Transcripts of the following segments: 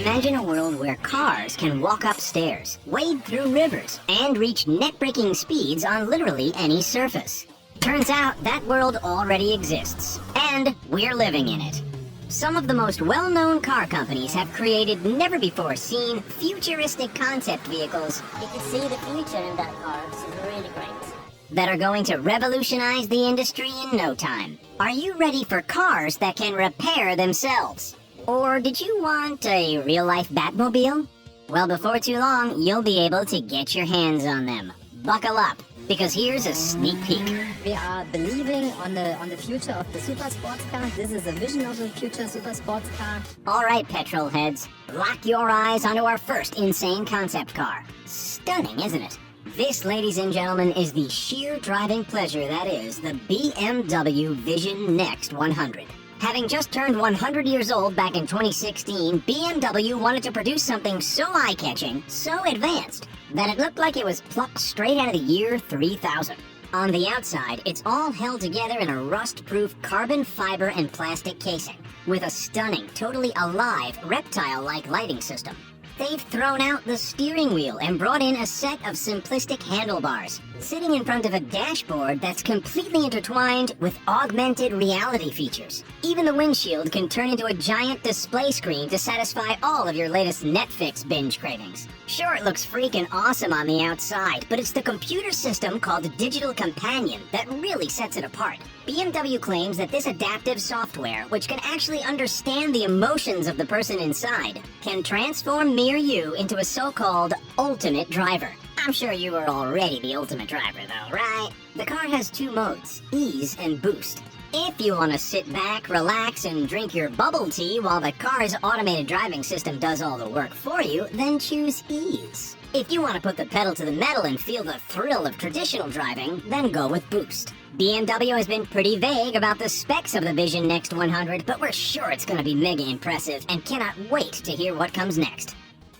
Imagine a world where cars can walk up stairs, wade through rivers, and reach net-breaking speeds on literally any surface. Turns out that world already exists, and we're living in it. Some of the most well-known car companies have created never-before-seen futuristic concept vehicles. You can see the future in that car. This is really great. That are going to revolutionize the industry in no time. Are you ready for cars that can repair themselves? Or did you want a real-life Batmobile? Well, before too long, you'll be able to get your hands on them. Buckle up, because here's a sneak peek. We are believing on the future of the super sports car. This is a vision of the future super sports car. All right, petrol heads, lock your eyes onto our first insane concept car. Stunning, isn't it? This, ladies and gentlemen, is the sheer driving pleasure that is the BMW Vision Next 100. Having just turned 100 years old back in 2016, BMW wanted to produce something so eye-catching, so advanced, that it looked like it was plucked straight out of the year 3000. On the outside, it's all held together in a rust-proof carbon fiber and plastic casing, with a stunning, totally alive, reptile-like lighting system. They've thrown out the steering wheel and brought in a set of simplistic handlebars, sitting in front of a dashboard that's completely intertwined with augmented reality features. Even the windshield can turn into a giant display screen to satisfy all of your latest Netflix binge cravings. Sure, it looks freaking awesome on the outside, but it's the computer system called Digital Companion that really sets it apart. BMW claims that this adaptive software, which can actually understand the emotions of the person inside, can transform me or you into a so-called ultimate driver. I'm sure you are already the ultimate driver though, right? The car has two modes, ease and boost. If you want to sit back, relax, and drink your bubble tea while the car's automated driving system does all the work for you, then choose ease. If you want to put the pedal to the metal and feel the thrill of traditional driving, then go with boost. BMW has been pretty vague about the specs of the Vision Next 100, but we're sure it's going to be mega impressive and cannot wait to hear what comes next.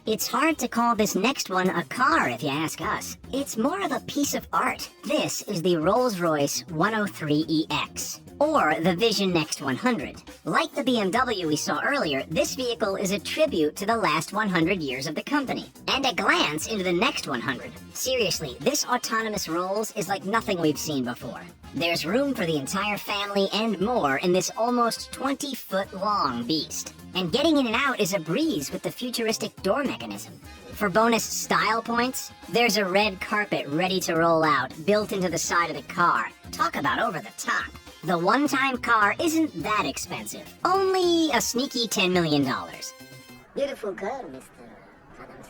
It's hard to call this next one a car if you ask us. It's more of a piece of art. This is the Rolls-Royce 103EX, or the Vision Next 100. Like the BMW we saw earlier, this vehicle is a tribute to the last 100 years of the company, and a glance into the next 100. Seriously, this autonomous Rolls is like nothing we've seen before. There's room for the entire family and more in this almost 20-foot-long beast. And getting in and out is a breeze with the futuristic door mechanism. For bonus style points, there's a red carpet ready to roll out, built into the side of the car. Talk about over the top. The one-time car isn't that expensive. Only a sneaky $10 million. Beautiful car, Mr. Adams.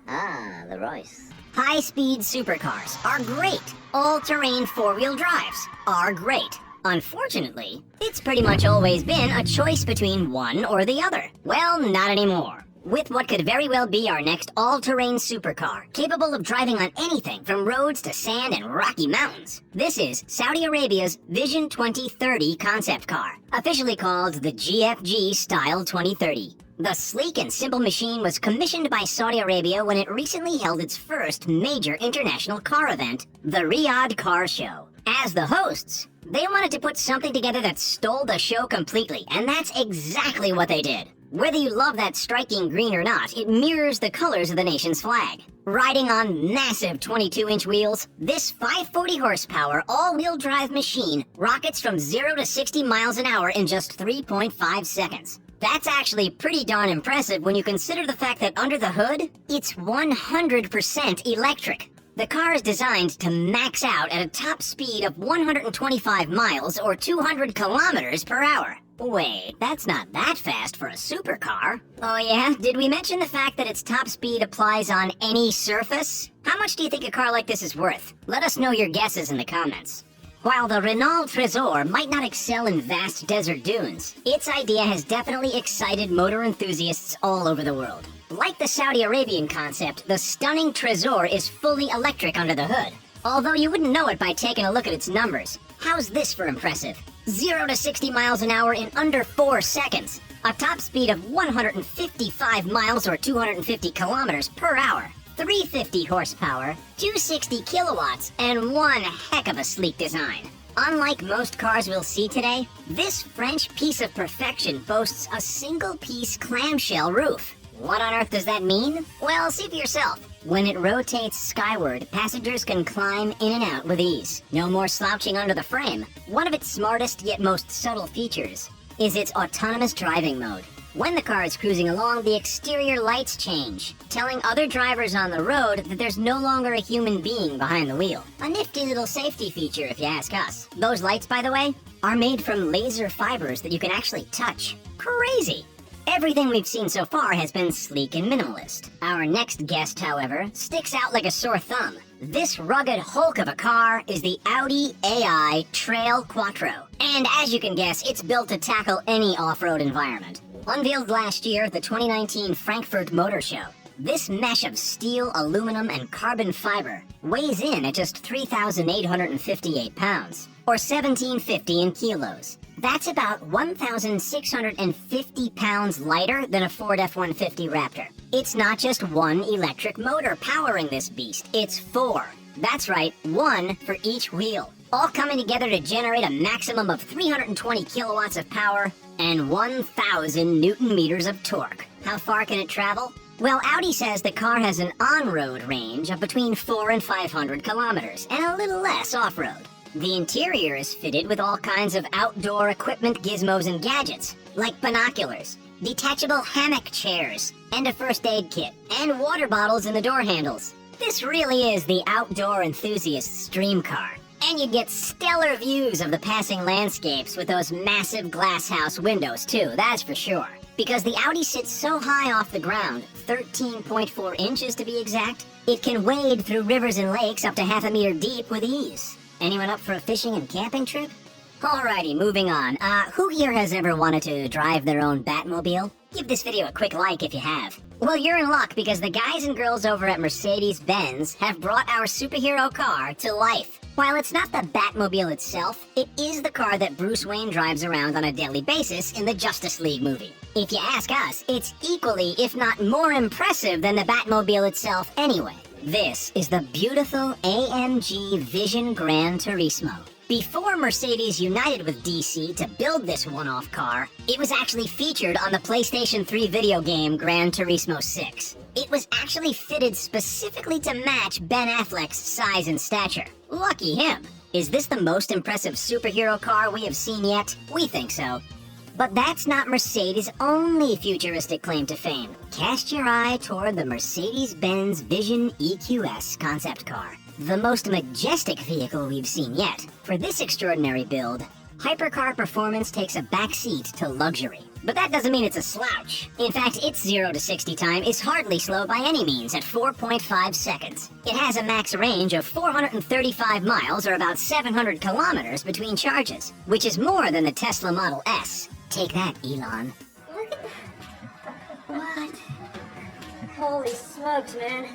Ah, the Royce. High-speed supercars are great. All-terrain four-wheel drives are great. Unfortunately, it's pretty much always been a choice between one or the other. Well, not anymore. With what could very well be our next all-terrain supercar, capable of driving on anything from roads to sand and rocky mountains. This is Saudi Arabia's Vision 2030 concept car, officially called the GFG Style 2030. The sleek and simple machine was commissioned by Saudi Arabia when it recently held its first major international car event, the Riyadh Car Show. As the hosts, they wanted to put something together that stole the show completely, and that's exactly what they did. Whether you love that striking green or not, it mirrors the colors of the nation's flag. Riding on massive 22-inch wheels, this 540 horsepower all-wheel drive machine rockets from 0 to 60 miles an hour in just 3.5 seconds. That's actually pretty darn impressive when you consider the fact that under the hood, it's 100% electric. The car is designed to max out at a top speed of 125 miles or 200 kilometers per hour. Wait, that's not that fast for a supercar. Oh yeah? Did we mention the fact that its top speed applies on any surface? How much do you think a car like this is worth? Let us know your guesses in the comments. While the Renault Trezor might not excel in vast desert dunes, its idea has definitely excited motor enthusiasts all over the world. Like the Saudi Arabian concept, the stunning Trezor is fully electric under the hood. Although you wouldn't know it by taking a look at its numbers. How's this for impressive? 0 to 60 miles an hour in under 4 seconds. A top speed of 155 miles or 250 kilometers per hour. 350 horsepower, 260 kilowatts, and one heck of a sleek design. Unlike most cars we'll see today, this French piece of perfection boasts a single-piece clamshell roof. What on earth does that mean? Well, see for yourself. When it rotates skyward, passengers can climb in and out with ease. No more slouching under the frame. One of its smartest yet most subtle features is its autonomous driving mode. When the car is cruising along, the exterior lights change, telling other drivers on the road that there's no longer a human being behind the wheel. A nifty little safety feature if you ask us. Those lights, by the way, are made from laser fibers that you can actually touch. Crazy! Everything we've seen so far has been sleek and minimalist. Our next guest, however, sticks out like a sore thumb. This rugged hulk of a car is the Audi AI Trail Quattro. And as you can guess, it's built to tackle any off-road environment. Unveiled last year at the 2019 Frankfurt Motor Show, this mesh of steel, aluminum, and carbon fiber weighs in at just 3,858 pounds, or 1,750 in kilos. That's about 1,650 pounds lighter than a Ford F-150 Raptor. It's not just one electric motor powering this beast, it's four. That's right, one for each wheel, all coming together to generate a maximum of 320 kilowatts of power and 1,000 Newton meters of torque. How far can it travel? Well, Audi says the car has an on-road range of between 400 and 500 kilometers, and a little less off-road. The interior is fitted with all kinds of outdoor equipment, gizmos, and gadgets, like binoculars, detachable hammock chairs, and a first aid kit, and water bottles in the door handles. This really is the outdoor enthusiast's dream car. And you get stellar views of the passing landscapes with those massive glasshouse windows too, that's for sure. Because the Audi sits so high off the ground, 13.4 inches to be exact, it can wade through rivers and lakes up to half a meter deep with ease. Anyone up for a fishing and camping trip? Alrighty, moving on. Who here has ever wanted to drive their own Batmobile? Give this video a quick like if you have. Well, you're in luck because the guys and girls over at Mercedes-Benz have brought our superhero car to life. While it's not the Batmobile itself, it is the car that Bruce Wayne drives around on a daily basis in the Justice League movie. If you ask us, it's equally, if not more impressive than the Batmobile itself anyway. This is the beautiful AMG Vision Gran Turismo. Before Mercedes united with DC to build this one-off car, it was actually featured on the PlayStation 3 video game Gran Turismo 6. It was actually fitted specifically to match Ben Affleck's size and stature. Lucky him. Is this the most impressive superhero car we have seen yet? We think so. But that's not Mercedes' only futuristic claim to fame. Cast your eye toward the Mercedes-Benz Vision EQS concept car, the most majestic vehicle we've seen yet. For this extraordinary build, hypercar performance takes a backseat to luxury. But that doesn't mean it's a slouch. In fact, its 0 to 60 time is hardly slow by any means at 4.5 seconds. It has a max range of 435 miles or about 700 kilometers between charges, which is more than the Tesla Model S. Take that, Elon. Look at that. What? Holy smokes, man.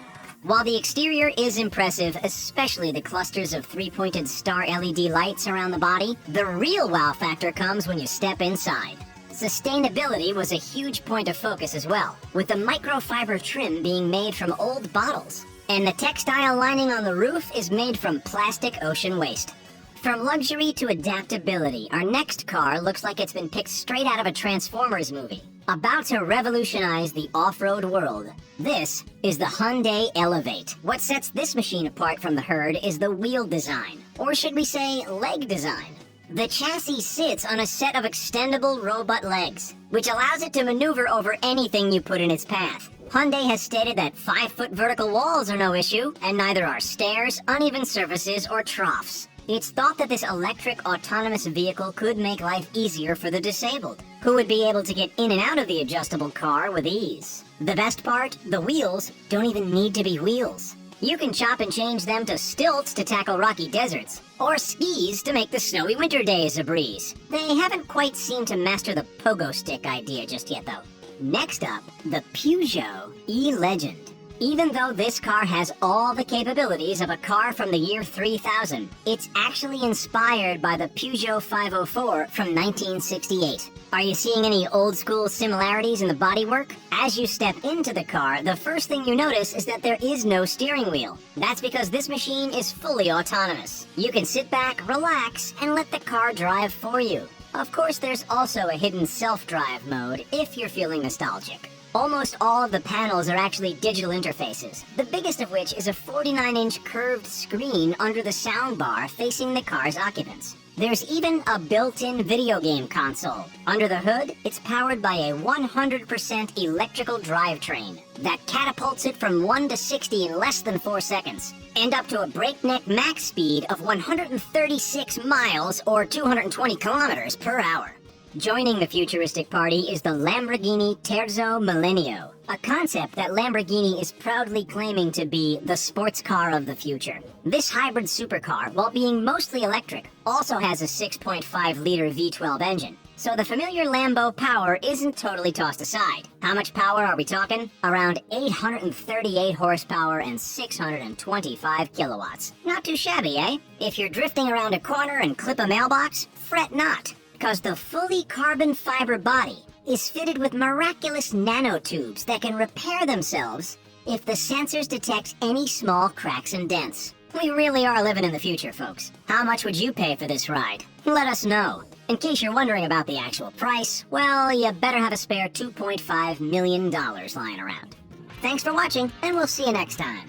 While the exterior is impressive, especially the clusters of three-pointed star LED lights around the body, the real wow factor comes when you step inside. Sustainability was a huge point of focus as well, with the microfiber trim being made from old bottles. And the textile lining on the roof is made from plastic ocean waste. From luxury to adaptability, our next car looks like it's been picked straight out of a Transformers movie. About to revolutionize the off-road world, this is the Hyundai Elevate. What sets this machine apart from the herd is the wheel design, or should we say leg design. The chassis sits on a set of extendable robot legs, which allows it to maneuver over anything you put in its path. Hyundai has stated that 5-foot vertical walls are no issue, and neither are stairs, uneven surfaces, or troughs. It's thought that this electric autonomous vehicle could make life easier for the disabled, who would be able to get in and out of the adjustable car with ease. The best part, the wheels don't even need to be wheels. You can chop and change them to stilts to tackle rocky deserts, or skis to make the snowy winter days a breeze. They haven't quite seemed to master the pogo stick idea just yet though. Next up, the Peugeot E-Legend. Even though this car has all the capabilities of a car from the year 3000, it's actually inspired by the Peugeot 504 from 1968. Are you seeing any old-school similarities in the bodywork? As you step into the car, the first thing you notice is that there is no steering wheel. That's because this machine is fully autonomous. You can sit back, relax, and let the car drive for you. Of course, there's also a hidden self-drive mode if you're feeling nostalgic. Almost all of the panels are actually digital interfaces, the biggest of which is a 49-inch curved screen under the soundbar facing the car's occupants. There's even a built-in video game console. Under the hood, it's powered by a 100% electrical drivetrain that catapults it from 1 to 60 in less than 4 seconds, and up to a breakneck max speed of 136 miles or 220 kilometers per hour. Joining the futuristic party is the Lamborghini Terzo Millennio, a concept that Lamborghini is proudly claiming to be the sports car of the future. This hybrid supercar, while being mostly electric, also has a 6.5-liter V12 engine, so the familiar Lambo power isn't totally tossed aside. How much power are we talking? Around 838 horsepower and 625 kilowatts. Not too shabby, eh? If you're drifting around a corner and clip a mailbox, fret not, because the fully carbon fiber body is fitted with miraculous nanotubes that can repair themselves if the sensors detect any small cracks and dents. We really are living in the future, folks. How much would you pay for this ride? Let us know. In case you're wondering about the actual price, well, you better have a spare $2.5 million lying around. Thanks for watching, and we'll see you next time.